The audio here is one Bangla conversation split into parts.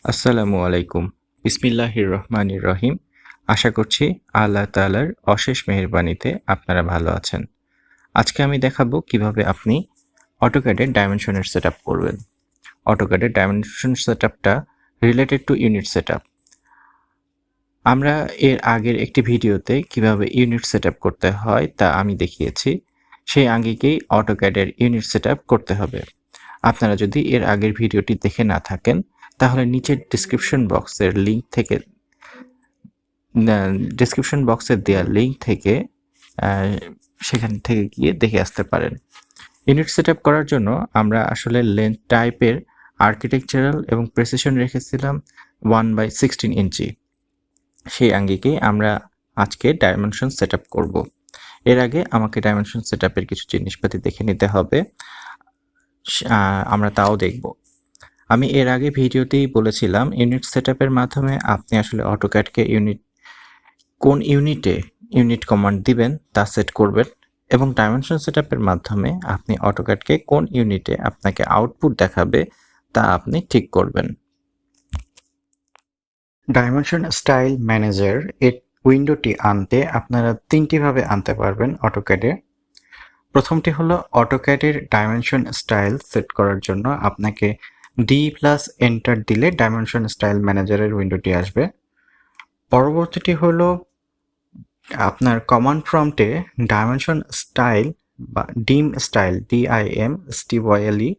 আসসালামু আলাইকুম। বিসমিল্লাহির রহমানির রহিম। আশা করছি আল্লাহ তাআলার অশেষ মেহেরবানিতে আপনারা ভালো আছেন। আজকে আমি দেখাবো কিভাবে আপনি অটোক্যাডের ডাইমেনশনের সেটআপ করবেন। অটোক্যাডের ডাইমেনশন সেটআপটা রিলেটেড টু ইউনিট সেটআপ। আমরা এর আগের একটি ভিডিওতে কিভাবে ইউনিট সেটআপ করতে হয় তা আমি দেখিয়েছি। সেই আঙ্গিকেই অটোক্যাডের ইউনিট সেটআপ করতে হবে। আপনারা যদি এর আগের ভিডিওটি দেখে না থাকেন তাহলে নিচের ডিসক্রিপশন বক্সে দেওয়া লিঙ্ক থেকে সেখান থেকে গিয়ে দেখে আসতে পারেন। ইউনিট সেটআপ করার জন্য আমরা আসলে লেন্থ টাইপের আর্কিটেকচারাল এবং প্রেসিশন রেখেছিলাম 1/16 ইঞ্চি। সেই আঙ্গিকেই আমরা আজকে ডাইমেনশন সেটআপ করব। এর আগে আমাকে ডাইমেনশন সেটআপের কিছু জিনিসপাতি দেখে নিতে হবে, আমরা তাও দেখব। আমি এর আগে ভিডিওতেই বলেছিলাম ইউনিট সেটআপের মাধ্যমে আপনি আসলে অটোক্যাডকে কোন ইউনিটে ইউনিট কমান্ড দিবেন তা সেট করবেন, এবং ডাইমেনশন সেটআপের মাধ্যমে আপনি অটোক্যাডকে কোন ইউনিটে আপনাকে আউটপুট দেখাবে তা আপনি ঠিক করবেন। ডাইমেনশন স্টাইল ম্যানেজার এর উইন্ডোটি আনতে আপনারা তিনটি ভাবে আনতে পারবেন অটোক্যাডে। প্রথমটি হলো অটোক্যাডের ডাইমেনশন স্টাইল সেট করার জন্য আপনাকে D+ এন্টার দিলে ডাইমেনশন স্টাইল ম্যানেজারের উইন্ডোটি আসবে। পরবর্তীটি হলো আপনার কমান্ড প্রম্পটে ডাইমেনশন স্টাইল বা ডিম স্টাইল DIMSTYLE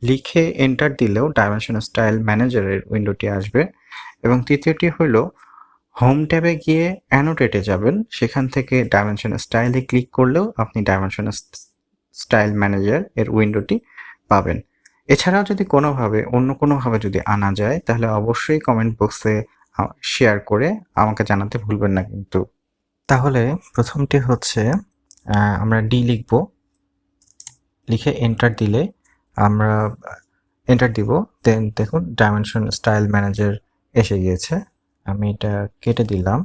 লিখে এন্টার দিলেও ডাইমেনশন স্টাইল ম্যানেজারের উইন্ডোটি আসবে। এবং তৃতীয়টি হলো হোম ট্যাবে গিয়ে অ্যানোটেটে যাবেন, সেখান থেকে ডাইমেনশন স্টাইলে ক্লিক করলেও আপনি ডাইমেনশন স্টাইল ম্যানেজার এর উইন্ডোটি পাবেন। এছাড়াও যদি অন্য কোনোভাবে যদি আনা যায় তাহলে অবশ্যই কমেন্ট বক্সে শেয়ার করে আমাকে জানাতে ভুলবেন না কিন্তু। তাহলে প্রথমটি হচ্ছে আমরা ডি লিখব, লিখে এন্টার দিলে আমরা এন্টার দিব, দেন দেখুন ডাইমেনশন স্টাইল ম্যানেজার এসে গিয়েছে। আমি এটা কেটে দিলাম।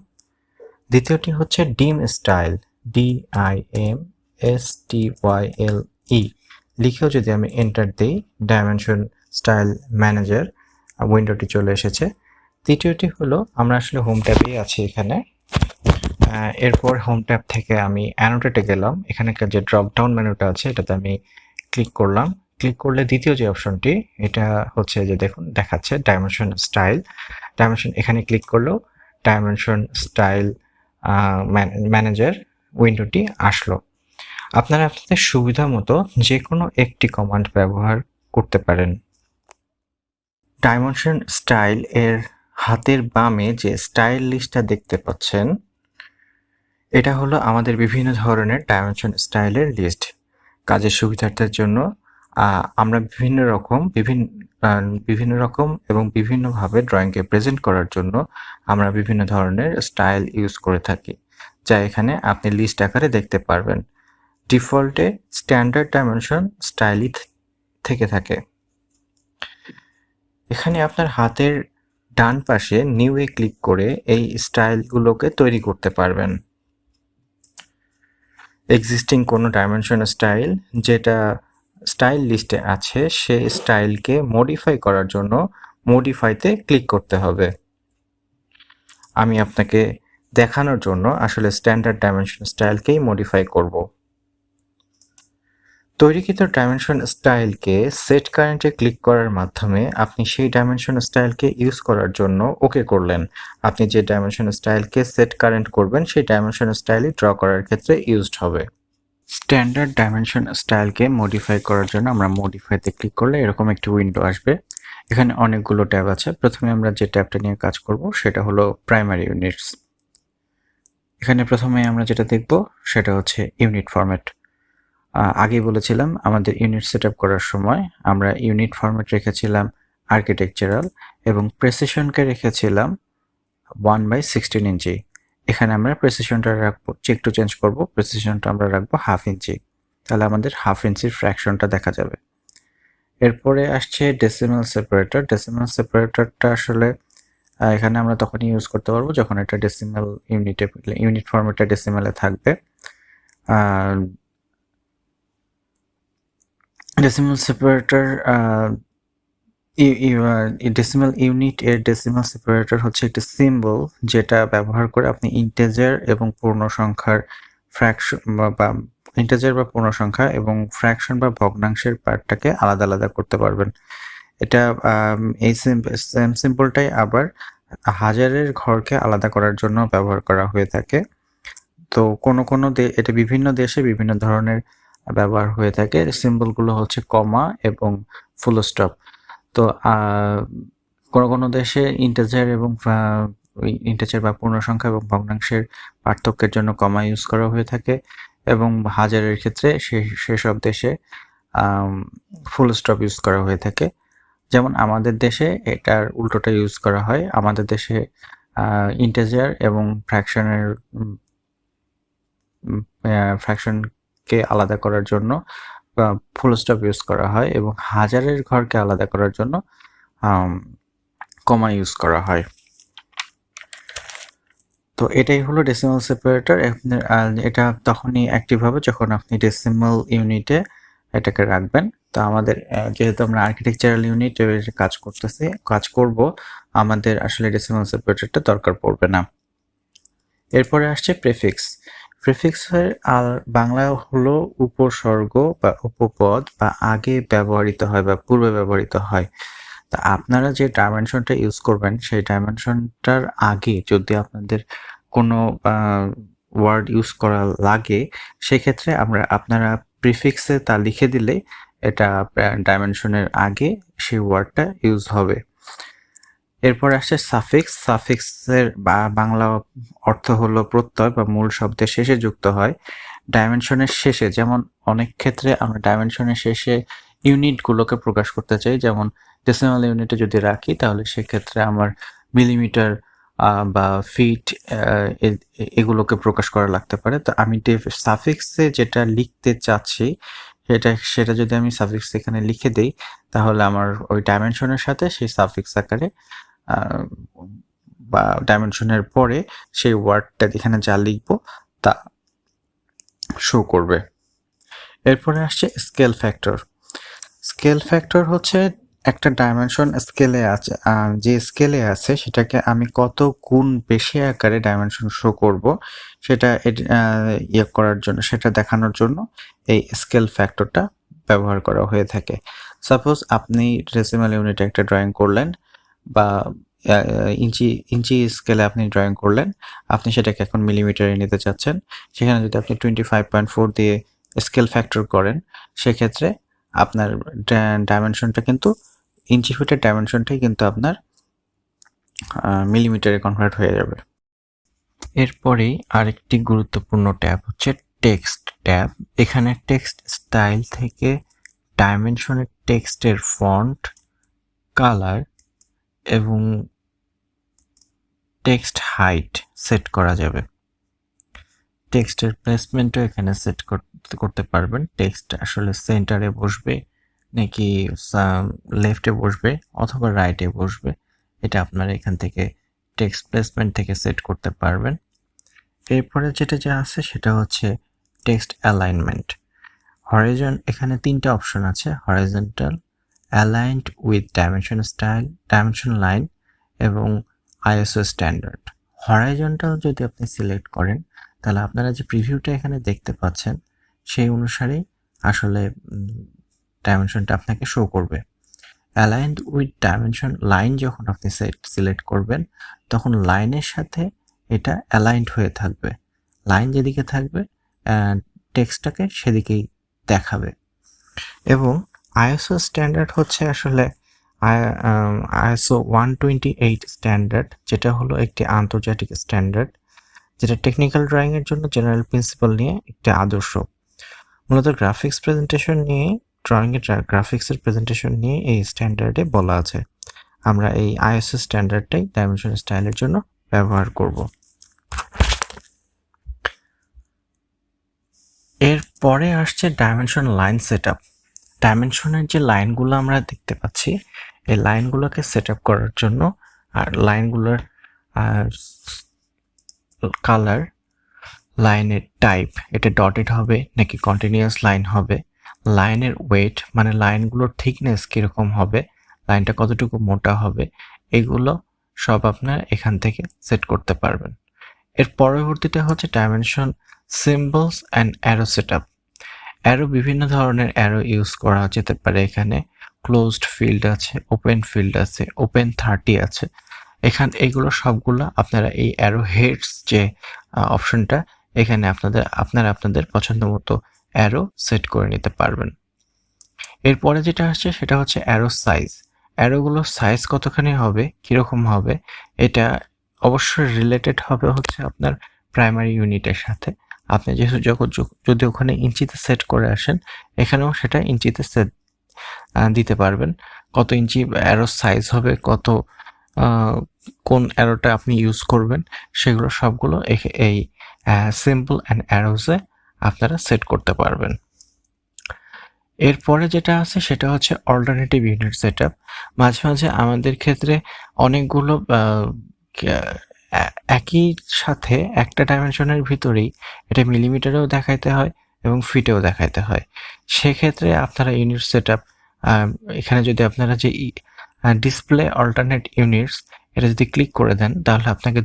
দ্বিতীয়টি হচ্ছে ডিম স্টাইল DIMSTYLE লিখেও যদি আমি এন্টার দিই ডাইমেনশন স্টাইল ম্যানেজার উইন্ডোটি চলে এসেছে। তৃতীয়টি হলো আমরা আসলে হোম ট্যাবেই আছি এখানে। এরপর হোম ট্যাব থেকে আমি অ্যানোটেটে গেলাম, এখানকার যে ড্রপ ডাউন মেনুটা আছে এটাতে আমি ক্লিক করলাম। ক্লিক করলে দ্বিতীয় যে অপশনটি এটা হচ্ছে যে দেখুন দেখাচ্ছে ডাইমেনশন স্টাইল। এখানে ক্লিক করলেও ডাইমেনশন স্টাইল ম্যানেজার উইন্ডোটি আসলো। আপনারা আপনাদের সুবিধা মতো যে কোনো একটি কমান্ড ব্যবহার করতে পারেন। ডাইমেনশন স্টাইল এর হাতের বামে যে স্টাইল লিস্টটা দেখতে পাচ্ছেন এটা হলো আমাদের বিভিন্ন ধরনের ডাইমেনশন স্টাইলের লিস্ট। কাজের সুবিধার্থের জন্য আমরা বিভিন্ন রকম এবং বিভিন্নভাবে ড্রয়িংকে প্রেজেন্ট করার জন্য আমরা বিভিন্ন ধরনের স্টাইল ইউজ করে থাকি, যা এখানে আপনি লিস্ট আকারে দেখতে পারবেন। ডিফল্টে স্ট্যান্ডার্ড ডাইমেনশন স্টাইলই থেকে থাকে। এখানে আপনার হাতের ডান পাশে নিউ এ ক্লিক করে এই স্টাইলগুলোকে তৈরি করতে পারবেন। এক্সিস্টিং কোনো ডাইমেনশন স্টাইল যেটা স্টাইল লিস্টে আছে সেই স্টাইলকে মডিফাই করার জন্য মডিফাইতে ক্লিক করতে হবে। আমি আপনাকে দেখানোর জন্য আসলে স্ট্যান্ডার্ড ডাইমেনশন স্টাইলকেই মডিফাই করব। তৈরিকৃত ডাইমেনশন স্টাইলকে সেট কারেন্টে ক্লিক করার মাধ্যমে আপনি সেই ডাইমেনশন স্টাইলকে ইউজ করার জন্য ওকে করলেন। আপনি যে ডাইমেনশন স্টাইলকে সেট কারেন্ট করবেন সেই ডাইমেনশন স্টাইলই ড্র করার ক্ষেত্রে ইউজড হবে। স্ট্যান্ডার্ড ডাইমেনশন স্টাইলকে মডিফাই করার জন্য আমরা মডিফাইতে ক্লিক করলে এরকম একটি উইন্ডো আসবে। এখানে অনেকগুলো ট্যাব আছে। প্রথমে আমরা যে ট্যাবটা নিয়ে কাজ করব সেটা হলো প্রাইমারি ইউনিটস। এখানে প্রথমে আমরা যেটা দেখব সেটা হচ্ছে ইউনিট ফরম্যাট। আগেই বলেছিলাম আমাদের ইউনিট সেট আপ করার সময় আমরা ইউনিট ফরম্যাট রেখেছিলাম আর্কিটেকচারাল এবং প্রেসিশনকে রেখেছিলাম 1/16 ইঞ্চি। এখানে আমরা প্রেসিশনটা রাখবো, একটু চেঞ্জ করব, প্রেসিশনটা আমরা রাখবো 1/2 ইঞ্চি, তাহলে আমাদের 1/2 ইঞ্চির ফ্র্যাকশনটা দেখা যাবে। এরপরে আসছে ডেসিমাল সেপারেটর। ডেসিমাল সেপারেটরটা আসলে এখানে আমরা তখনই ইউজ করতে পারবো যখন এটা ডেসিমাল ইউনিট ফরম্যাটটা ডেসিমালে থাকবে। ডেসিমাল সেপারেটর ডেসিমাল ইউনিট এর ডেসিমাল সেপারেটর হচ্ছে একটি সিম্বল যেটা ব্যবহার করে আপনি ইন্টিজার এবং পূর্ণ সংখ্যার ফ্র্যাকশন বা ইন্টিজার বা পূর্ণ সংখ্যা এবং ফ্র্যাকশন বা ভগ্নাংশের পার্টটাকে আলাদা আলাদা করতে পারবেন। এটা এই সেম সিম্বলটাই আবার হাজারের ঘরকে আলাদা করার জন্য ব্যবহার করা হয়ে থাকে। তো কোনো এটা বিভিন্ন দেশে বিভিন্ন ধরনের ব্যবহার হয়ে থাকে। সিম্বলগুলো হচ্ছে কমা এবং ফুল স্টপ। তো কোনো দেশে ইন্টিজার বা পূর্ণসংখ্যা এবং ভগ্নাংশের পার্থক্যের জন্য কমা ইউজ করা হয়ে থাকে এবং হাজারের ক্ষেত্রে সেসব দেশে ফুল স্টপ ইউজ করা হয়ে থাকে। যেমন আমাদের দেশে এটার উল্টোটা ইউজ করা হয়। আমাদের দেশে ইন্টিজার এবং ফ্র্যাকশনকে আলাদা করার জন্য ফুল স্টপ ইউজ করা হয় এবং হাজারের ঘরকে আলাদা করার জন্য কমা ইউজ করা হয়। তো এটাই হলো ডেসিমাল সেপারেটর। এটা তখনই অ্যাক্টিভ হবে যখন আপনি ডেসিমাল ইউনিটে এটাকে রাখবেন। তো আমাদের যেহেতু আমরা আর্কিটেকচারাল ইউনিট কাজ করব, আমাদের আসলে ডেসিমাল সেপারেটরটা দরকার পড়বে না। এরপরে আসছে প্রেফিক্স। প্রেফিক্সের বাংলা হলো উপসর্গ বা উপপদ বা আগে ব্যবহৃত হয় বা পূর্বে ব্যবহৃত হয়। তা আপনারা যে ডাইমেনশনটা ইউজ করবেন সেই ডাইমেনশনটার আগে যদি আপনাদের কোনো ওয়ার্ড ইউজ করা লাগে, সেক্ষেত্রে আপনারা প্রিফিক্সে তা লিখে দিলে এটা ডাইমেনশনের আগে সেই ওয়ার্ডটা ইউজ হবে। এরপর আসছে সাফিক্স। সাফিক্সের বাংলা অর্থ হলো প্রত্যয় বা মূল শব্দের শেষে যুক্ত হয় ডাইমেনশনের শেষে। যেমন অনেক ক্ষেত্রে আমরা ডাইমেনশনের শেষে ইউনিটগুলোকে প্রকাশ করতে চাই। যেমন ডেসিমাল ইউনিটে যদি রাখি তাহলে সেক্ষেত্রে আমার মিলিমিটার বা ফিট এগুলোকে প্রকাশ করা লাগতে পারে। তো আমি সাফিক্সে যেটা লিখতে চাচ্ছি সেটা যদি আমি সাফিক্স এখানে লিখে দেই তাহলে আমার ওই ডাইমেনশনের সাথে সেই সাফিক্স আকারে বা ডাইমেনশনের পরে সেই ওয়ার্ডটা এখানে যা লিখবো তা শো করবে। এরপরে আসছে স্কেল ফ্যাক্টর। স্কেল ফ্যাক্টর হচ্ছে একটা ডাইমেনশন স্কেলে আছে, যে স্কেলে আছে সেটাকে আমি কত গুণ বেশি আকারে ডাইমেনশন শো করব সেটা করার জন্য, সেটা দেখানোর জন্য এই স্কেল ফ্যাক্টরটা ব্যবহার করা হয়ে থাকে। সাপোজ আপনি ডেসিমাল ইউনিটে একটা ড্রয়িং করলেন বা ইঞ্চি স্কেলে আপনি ড্রয়িং করলেন, আপনি সেটাকে এখন মিলিমিটারে নিতে চাচ্ছেন। সেখানে যদি আপনি 25.4 দিয়ে স্কেল ফ্যাক্টর করেন সেক্ষেত্রে আপনার ডাইমেনশনটা কিন্তু ইঞ্চি ফিটের ডাইমেনশনটাই কিন্তু আপনার মিলিমিটারে কনভার্ট হয়ে যাবে। এরপরেই আরেকটি গুরুত্বপূর্ণ ট্যাব হচ্ছে টেক্সট ট্যাব। এখানে টেক্সট স্টাইল থেকে ডাইমেনশনের টেক্সটের ফন্ট, কালার এবং টেক্সট হাইট সেট করা যাবে। টেক্সটের প্লেসমেন্টও এখানে সেট করতে পারবেন। টেক্সট আসলে সেন্টারে বসবে নাকি লেফটে বসবে অথবা রাইটে বসবে, এটা আপনারা এখান থেকে টেক্সট প্লেসমেন্ট থেকে সেট করতে পারবেন। এরপরে যেটা আছে সেটা হচ্ছে টেক্সট অ্যালাইনমেন্ট। এখানে তিনটা অপশন আছে: horizontal, aligned with dimension style, dimension line এবং আইএসও স্ট্যান্ডার্ড। হরাইজন্টাল যদি আপনি সিলেক্ট করেন তাহলে আপনারা যে প্রিভিউটা এখানে দেখতে পাচ্ছেন সেই অনুসারেই আসলে ডাইমেনশনটা আপনাকে শো করবে। অ্যালাইনড উইথ ডাইমেনশন লাইন যখন আপনি সিলেক্ট করবেন তখন লাইনের সাথে এটা অ্যালাইনড হয়ে থাকবে। লাইন যেদিকে থাকবে টেক্সটটাকে সেদিকেই দেখাবে। এবং আইএসও স্ট্যান্ডার্ড হচ্ছে আসলে আইএসও 128 স্ট্যান্ডার্ড, যেটা হলো একটি আন্তর্জাতিক স্ট্যান্ডার্ড, যেটা টেকনিক্যাল ড্রয়িংয়ের জন্য জেনারেল প্রিন্সিপাল নিয়ে একটি আদর্শ। মূলত গ্রাফিক্স প্রেজেন্টেশন নিয়ে, ড্রয়িংয়ের গ্রাফিক্সের প্রেজেন্টেশন নিয়ে এই স্ট্যান্ডার্ডে বলা আছে। আমরা এই আইএসও স্ট্যান্ডার্ডটাই ডাইমেনশন স্টাইলের জন্য ব্যবহার করব। এরপরে আসছে ডাইমেনশন লাইন সেট আপ। ডাইমেনশনের যে লাইনগুলো আমরা দেখতে পাচ্ছি এই লাইনগুলোকে সেট আপ করার জন্য আর লাইনগুলোর কালার, লাইনের টাইপ, এটা ডটেড হবে নাকি কন্টিনিউয়াস লাইন হবে, লাইনের ওয়েট মানে লাইনগুলোর থিকনেস কীরকম হবে, লাইনটা কতটুকু মোটা হবে, এগুলো সব আপনারা এখান থেকে সেট করতে পারবেন। এর পরবর্তীতে হচ্ছে dimension symbols and arrow setup. Arrow বিভিন্ন ধরনের অ্যারো ইউজ করা যেতে পারে। এখানে ক্লোজড ফিল্ড আছে, ওপেন ফিল্ড আছে, ওপেন 30 আছে। এগুলো সবগুলো আপনারা এই অ্যারো হেডস যে অপশনটা, এখানে আপনারা আপনাদের পছন্দ মতো অ্যারো সেট করে নিতে পারবেন। এরপরে যেটা আসছে সেটা হচ্ছে অ্যারো সাইজ। অ্যারোগুলোর সাইজ কতখানি হবে, কীরকম হবে, এটা অবশ্যই রিলেটেড হবে হচ্ছে আপনার প্রাইমারি ইউনিটের সাথে। আপনি যেহেতু যদি ওখানে ইঞ্চিতে সেট করে আসেন, এখানেও সেটা ইঞ্চিতে সেট দিতে পারবেন। কত ইঞ্চি অ্যারো সাইজ হবে, কোন অ্যারোটা আপনি ইউজ করবেন, সেগুলো সবগুলো এই সিম্বল অ্যান্ড অ্যারোসে আপনারা সেট করতে পারবেন। এরপরে যেটা আছে সেটা হচ্ছে অল্টারনেটিভ ইউনিট সেটআপ। মাঝে মাঝে আমাদের ক্ষেত্রে অনেকগুলো একই সাথে একটা ডাইমেনশনের ভিতরেই এটা মিলিমিটারেও দেখাইতে হয় এবং ফিটেও দেখাইতে হয়। সেক্ষেত্রে আপনারা ইউনিট সেটআপ, এখানে যদি আপনারা যে ডিসপ্লে অল্টারনেট ইউনিটস, এটা যদি ক্লিক করে দেন, তাহলে আপনাকে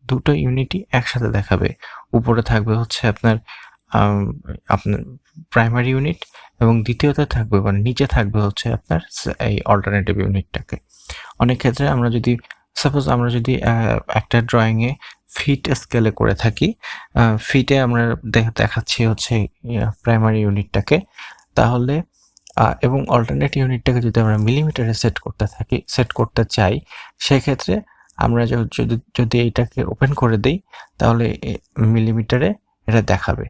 দুটো ইউনিটই একসাথে দেখাবে। উপরে থাকবে হচ্ছে আপনার প্রাইমারি ইউনিট এবং দ্বিতীয়তে থাকবে মানে নিচে থাকবে হচ্ছে আপনার এই অল্টারনেটিভ ইউনিটটাকে। অনেক ক্ষেত্রে আমরা যদি একটা ড্রয়িংয়ে ফিট স্কেলে করে থাকি, ফিটে আমরা দেখাচ্ছি হচ্ছে প্রাইমারি ইউনিটটাকে, তাহলে এবং অল্টারনেট ইউনিটটাকে যদি আমরা মিলিমিটারে সেট করতে চাই, সেক্ষেত্রে আমরা যদি এইটাকে ওপেন করে দিই, তাহলে মিলিমিটারে এটা দেখাবে।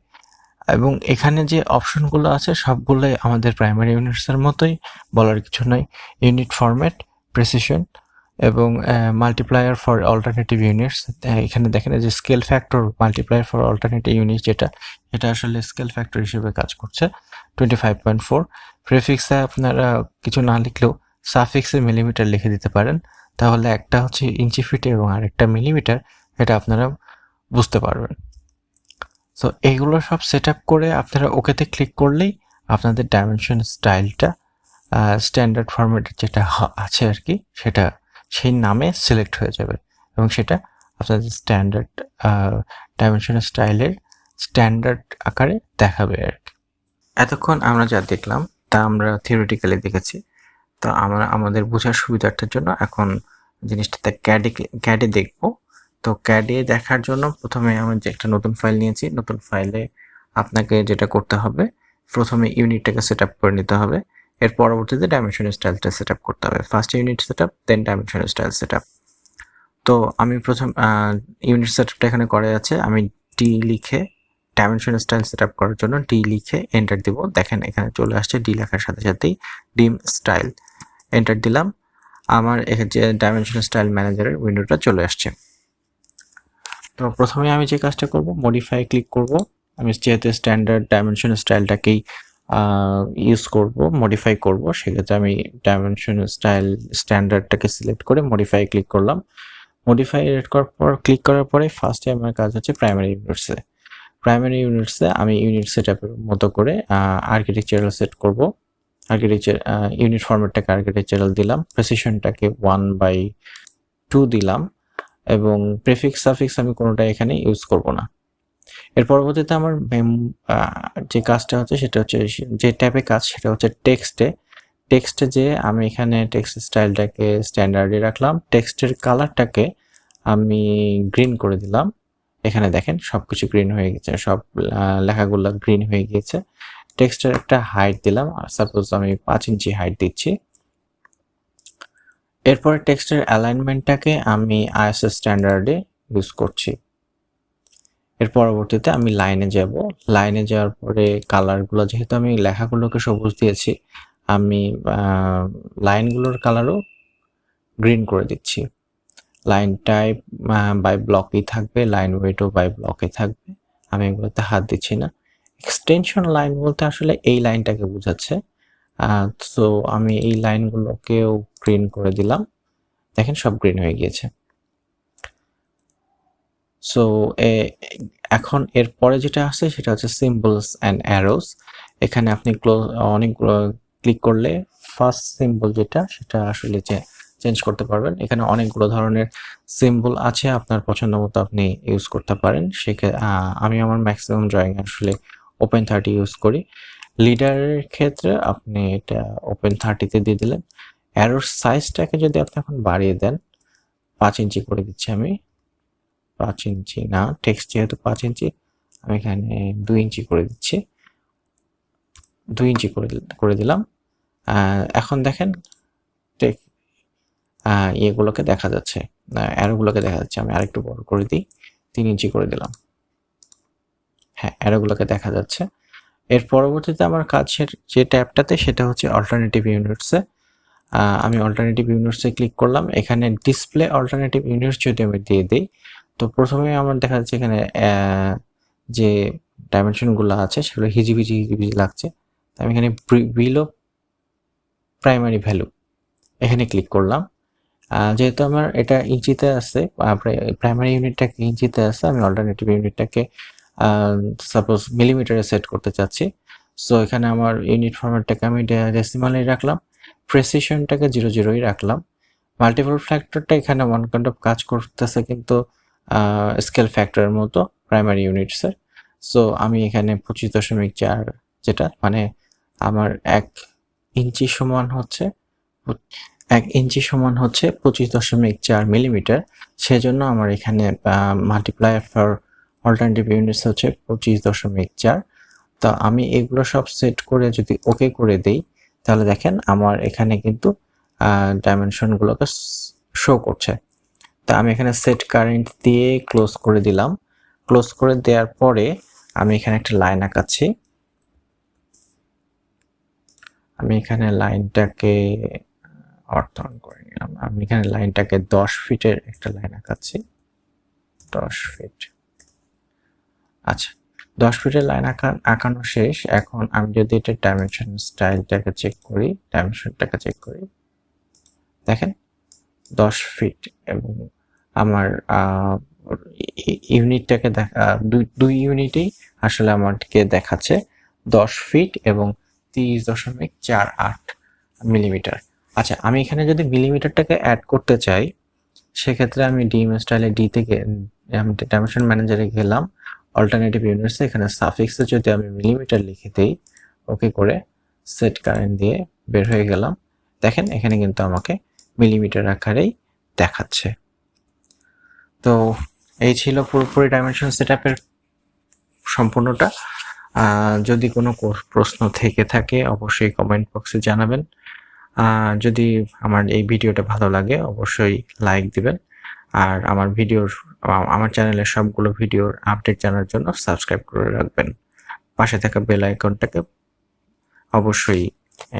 এবং এখানে যে অপশনগুলো আছে সবগুলোই আমাদের প্রাইমারি ইউনিটসের মতোই, বলার কিছু নয়। ইউনিট ফরম্যাট, প্রেসিশন এবং মাল্টিপ্লায়ার ফর অল্টারনেটিভ ইউনিটস। এখানে দেখেন যে scale factor multiplier for alternative units, এটা আসলে স্কেল ফ্যাক্টর হিসেবে কাজ করছে 25.4। প্রেফিক্সে আপনারা কিছু না লিখলেও সাফিক্সে মিলিমিটার লিখে দিতে পারেন, তাহলে একটা হচ্ছে ইঞ্চি ফিটে এবং আরেকটা মিলিমিটার, এটা আপনারা বুঝতে পারবেন। সো এইগুলো সব সেট আপ করে আপনারা ওকেতে ক্লিক করলেই আপনাদের ডাইমেনশন স্টাইলটা স্ট্যান্ডার্ড ফরম্যাটের যেটা আছে আর কি, সেটা সেই নামে সিলেক্ট হয়ে যাবে এবং সেটা আপনাদের স্ট্যান্ডার্ড ডাইমেনশন স্টাইলের স্ট্যান্ডার্ড আকারে দেখাবে আর কি। এতক্ষণ আমরা যা দেখলাম তা আমরা থিওরিটিক্যালি দেখেছি। তো আমরা আমাদের বোঝার সুবিধার্থের জন্য এখন জিনিসটাতে ক্যাডে দেখব। তো ক্যাডে দেখার জন্য প্রথমে আমি যে একটা নতুন ফাইল নিয়েছি, নতুন ফাইলে আপনাকে যেটা করতে হবে, প্রথমে ইউনিটটাকে সেট আপ করে নিতে হবে। এর পরবর্তীতে ডাইমেনশন স্টাইলটা সেট আপ করতে হবে। ফার্স্ট ইউনিট সেট আপ, দেন ডাইমেনশন স্টাইল সেট আপ। তো আমি প্রথম ইউনিট সেট আপটা এখানে করে আছে, আমি ডি লিখে ডাইমেনশন স্টাইল সেট আপ করার জন্য ডি লিখে এন্টার দিব। দেখেন এখানে চলে আসছে, ডি লেখার সাথে সাথেই ডিম স্টাইল এন্টার দিলাম। আমার এখানে যে ডাইমেনশন স্টাইল ম্যানেজারের উইন্ডোটা চলে আসছে। তো প্রথমে আমি যে কাজটা করব, মডিফাই ক্লিক করব। আমি যেহেতু স্ট্যান্ডার্ড ডাইমেনশন স্টাইলটাকেই ইউজ করব, মডিফাই করব, সেক্ষেত্রে আমি ডাইমেনশন স্টাইল স্ট্যান্ডার্ডটাকে সিলেক্ট করে মডিফাই ক্লিক করলাম। মডিফাই ক্লিক করার পরে ফার্স্টে আমার কাজ হচ্ছে প্রাইমারি ইউনিটসে আমি ইউনিট সেট আপের মতো করে আর্কিটেকচারাল সেট করব। ইউনিট ফরম্যাটটাকে আর্কিটেকচারাল দিলাম, প্রেসিশনটাকে 1/2 দিলাম এবং প্রেফিক্স সাফিক্স আমি কোনোটা এখানে ইউজ করব না। এর পরবর্তীতে আমার যে কাজটা হচ্ছে সেটা হচ্ছে যে ট্যাবে কাজ, সেটা হচ্ছে টেক্সটে যে আমি এখানে টেক্সট স্টাইলটাকে স্ট্যান্ডার্ডে রাখলাম, টেক্সটের কালারটাকে আমি গ্রিন করে দিলাম। এখানে দেখেন সবকিছু গ্রিন হয়ে গেছে, সব লেখাগুলো গ্রিন হয়ে গিয়েছে। টেক্সটের একটা হাইট দিলাম, সাপোজ আমি 5 ইঞ্চি হাইট দিচ্ছি। এরপরে টেক্সটের অ্যালাইনমেন্টটাকে আমি আইএসএস স্ট্যান্ডার্ডে ইউজ করছি। এর পরবর্তীতে আমি লাইনে যাওয়ার পরে কালারগুলো, যেহেতু আমি লেখাগুলোকে সবুজ দিয়েছি, আমি লাইনগুলোর কালারও গ্রিন করে দিচ্ছি। লাইন টাইপ বাই ব্লকই থাকবে, লাইন ওয়েটও বাই ব্লকে থাকবে। আমি এগুলোতে হাত দিচ্ছি না। এক্সটেনশন লাইন বলতে আসলে এই লাইনটাকে বোঝাচ্ছে। সো আমি এই লাইনগুলোকেও গ্রিন করে দিলাম। দেখেন সব গ্রিন হয়ে গিয়েছে। সো এখন এর পরে যেটা আছে সেটা হচ্ছে সিম্বলস অ্যান্ড অ্যারোস। এখানে আপনি অনেকগুলো ক্লিক করলে ফার্স্ট সিম্বল যেটা সেটা আসলে চেঞ্জ করতে পারবেন। এখানে অনেকগুলো ধরনের সিম্বল আছে, আপনার পছন্দ মতো আপনি ইউজ করতে পারেন। আমি আমার ম্যাক্সিমাম ড্রয়িং আসলে ওপেন 30 ইউজ করি। লিডারের ক্ষেত্রে আপনি এটা ওপেন 30-তে দিয়ে দিলেন। অ্যারোর সাইজটাকে যদি আপনি এখন বাড়িয়ে দেন, 5 ইঞ্চি করে দিচ্ছি আমি। 5 ইঞ্চি না, টেক্সট যেহেতু 5 ইঞ্চি, আমি এখানে 2 ইঞ্চি করে দিচ্ছি। 2 ইঞ্চি করে দিলাম। এখন দেখেন ইয়েগুলোকে দেখা যাচ্ছে, অ্যারোগুলোকে দেখা যাচ্ছে। আমি আরেকটু বড় করে দিই, 3 ইঞ্চি করে দিলাম। হ্যাঁ, অ্যারোগুলোকে দেখা যাচ্ছে। এর পরবর্তীতে আমার কাজের যে ট্যাবটাতে সেটা হচ্ছে অল্টারনেটিভ ইউনিটসে। আমি অল্টারনেটিভ ইউনিটসে ক্লিক করলাম। এখানে ডিসপ্লে অল্টারনেটিভ ইউনিটস যদি আমি দিয়ে দিই, তো প্রথমে আমার দেখা যাচ্ছে এখানে যে ডাইমেনশনগুলো আছে সেগুলো হিজিবিজি লাগছে। আমি এখানে বিলো প্রাইমারি ভ্যালু এখানে ক্লিক করলাম। যেহেতু আমার এটা ইঞ্চিতে আছে, প্রাইমারি ইউনিটটাকে ইঞ্চিতে আছে, আমি অল্টারনেটিভ ইউনিটটাকে সাপোজ মিলিমিটারে সেট করতে চাচ্ছি। সো এখানে আমার ইউনিট ফরম্যাটটাকে আমি ডেসিমালেই রাখলাম, প্রেসিশনটাকে 00ই রাখলাম। মাল্টিপল ফ্যাক্টরটা এখানে ওয়ান কাইন্ড অফ কাজ করতেছে, কিন্তু স্কেল ফ্যাক্টরের মতো প্রাইমারি ইউনিটসের। সো আমি এখানে 25.4, যেটা মানে আমার 1 ইঞ্চি সমান হচ্ছে 25.4 মিলিমিটার। সেজন্য আমার এখানে মাল্টিপ্লায়ার ফর অল্টারনেটিভ ইউনিটস হচ্ছে 25.4। তো আমি এগুলো সব সেট করে যদি ওকে করে দেই, তাহলে দেখেন আমার এখানে কিন্তু ডাইমেনশনগুলোকে শো করছে। তা আমি এখানে সেট কারেন্ট দিয়ে ক্লোজ করে দিলাম। ক্লোজ করে দেওয়ার পরে আমি এখানে একটা লাইন আঁকাচ্ছি। আমি এখানে লাইনটাকে অর্থন করে নিলাম। আমি এখানে লাইনটাকে 10 ফিটের একটা লাইন আঁকাচ্ছি। 10 ফিট। আচ্ছা, 10 ফিটের লাইন আঁকানো শেষ। এখন আমি যদি এটা ডাইমেনশন স্টাইলটাকে চেক করি, ডাইমেনশনটাকে চেক করি, দেখেন 10 ফিট এবং আমার ইউনিটটাকে দুই ইউনিটেই আসলে আমাকে দেখাচ্ছে 10 ফিট এবং 30.48 মিলিমিটার। আচ্ছা, আমি এখানে যদি মিলিমিটারটাকে অ্যাড করতে চাই, সেক্ষেত্রে আমি ডিএম স্টাইলে ডি থেকে আমি ডাইমেনশন ম্যানেজারে গেলাম, অল্টারনেটিভ ইউনিটসে এখানে সাফিক্সে যদি আমি মিলিমিটার লিখে দিই, ওকে করে সেট কারেন্ট দিয়ে বের হয়ে গেলাম। দেখেন এখানে কিন্তু আমাকে মিলিমিটার আকারেই দেখাচ্ছে। তো এই ছিল পুরোপুরি ডাইমেনশন সেটআপের সম্পূর্ণটা। যদি কোনো প্রশ্ন থেকে থাকে অবশ্যই কমেন্ট বক্সে জানাবেন। যদি আমার এই ভিডিওটা ভালো লাগে অবশ্যই লাইক দিবেন, আর আমার চ্যানেলের সবগুলো ভিডিওর আপডেট জানার জন্য সাবস্ক্রাইব করে রাখবেন। পাশে থাকা বেল আইকনটাকে অবশ্যই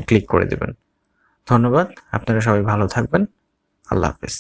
ক্লিক করে দেবেন। ধন্যবাদ, আপনারা সবাই ভালো থাকবেন। আল্লাহ হাফেজ।